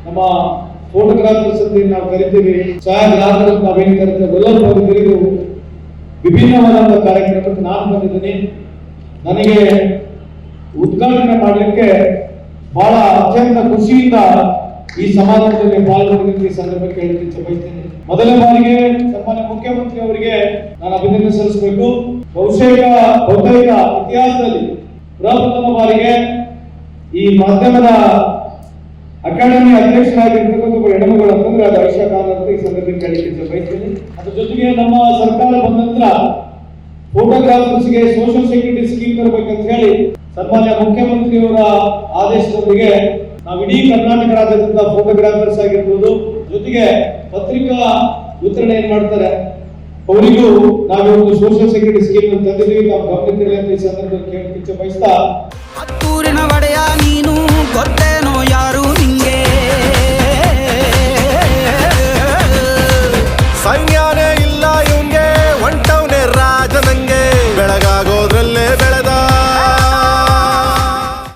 ನಮ್ಮ ಫೋಟೋಗ್ರಾಫರ್ಸ್ ಅಂತ ನಾವು ಕರಿತೀವಿ, ಛಾಯಾಗ್ರಾಹಕರು ನಾವೇನು ಕರಿತೀವಿ, ಎಲ್ಲರೂ ಕರೆದು ವಿಭಿನ್ನವಾದ ಕಾರ್ಯಕ್ರಮಕ್ಕೆ ನಾನು ಬಂದಿದ್ದೀನಿ. ನನಗೆ ಉದ್ಘಾಟನೆ ಮಾಡಲಿಕ್ಕೆ ಬಹಳ ಅತ್ಯಂತ ಖುಷಿಯಿಂದ ಈ ಸಮಾರಂಭದಲ್ಲಿ ಪಾಲ್ಗೊಂಡಿದ್ದು ಈ ಸಂದರ್ಭಕ್ಕೆ ಹೇಳಲಿಕ್ಕೆ ಬಯಸ್ತೇನೆ. ಮೊದಲ ಬಾರಿಗೆ ಸನ್ಮಾನ್ಯ ಮುಖ್ಯಮಂತ್ರಿ ಅವರಿಗೆ ನಾನು ಅಭಿನಂದನೆ ಸಲ್ಲಿಸಬೇಕು. ಬಹುತೇಕ ಇತಿಹಾಸದಲ್ಲಿ ಪ್ರಥಮ ಬಾರಿಗೆ ಈ ಮಾಧ್ಯಮದ ಅಕಾಡೆಮಿ ಅಧ್ಯಕ್ಷರಾಗಿರ್ತಕ್ಕಂಥ ಹೆಣ್ಣುಮಗಳು ಅಂತಂದ್ರೆ ಅದು ಐಷಾ ಖಾನ್ ಅಂತ ಈ ಸಂದರ್ಭಕ್ಕೆ ಹೇಳಲಿಕ್ಕೆ ಬಯಸ್ತೇನೆ. ಅದ್ರ ಜೊತೆಗೆ ನಮ್ಮ ಸರ್ಕಾರ ಬಂದ ನಂತರ ಫೋಟೋಗ್ರಾಫರ್ಸ್ಗೆ ಸೋಷಿಯಲ್ ಸೆಕ್ಯೂರಿಟಿ ಸ್ಕೀಮ್ ತರಬೇಕಂತ ಹೇಳಿ ಸನ್ಮಾನ್ಯ ಮುಖ್ಯಮಂತ್ರಿಯವರ ಆದೇಶದೊಂದಿಗೆ ನಾವು ಇಡೀ ಕರ್ನಾಟಕ ರಾಜ್ಯದಿಂದ ಫೋಟೋಗ್ರಾಫರ್ಸ್ ಆಗಿರ್ಬೋದು, ಜೊತೆಗೆ ಪತ್ರಿಕಾ ವಿತರಣೆ ಏನ್ ಮಾಡ್ತಾರೆ ಅವರಿಗೂ ನಾವೊಂದು ಸೋಷಿಯಲ್ ಸೆಕ್ಯೂರಿಟಿ ಸ್ಕೀಮ್ ತಂದಿದ್ದೀವಿ. ನಾವು ಗಮನಿಸಿರಲಿ ಅಂತ ಈ ಸಂದರ್ಭದಲ್ಲಿ ಕೇಳಲಿಕ್ಕೆ ಬಯಸ್ತಾ, ಹತ್ತೂರಿನ ಒಡೆಯ ನೀನು ಗೊತ್ತೇನೋ ಯಾರು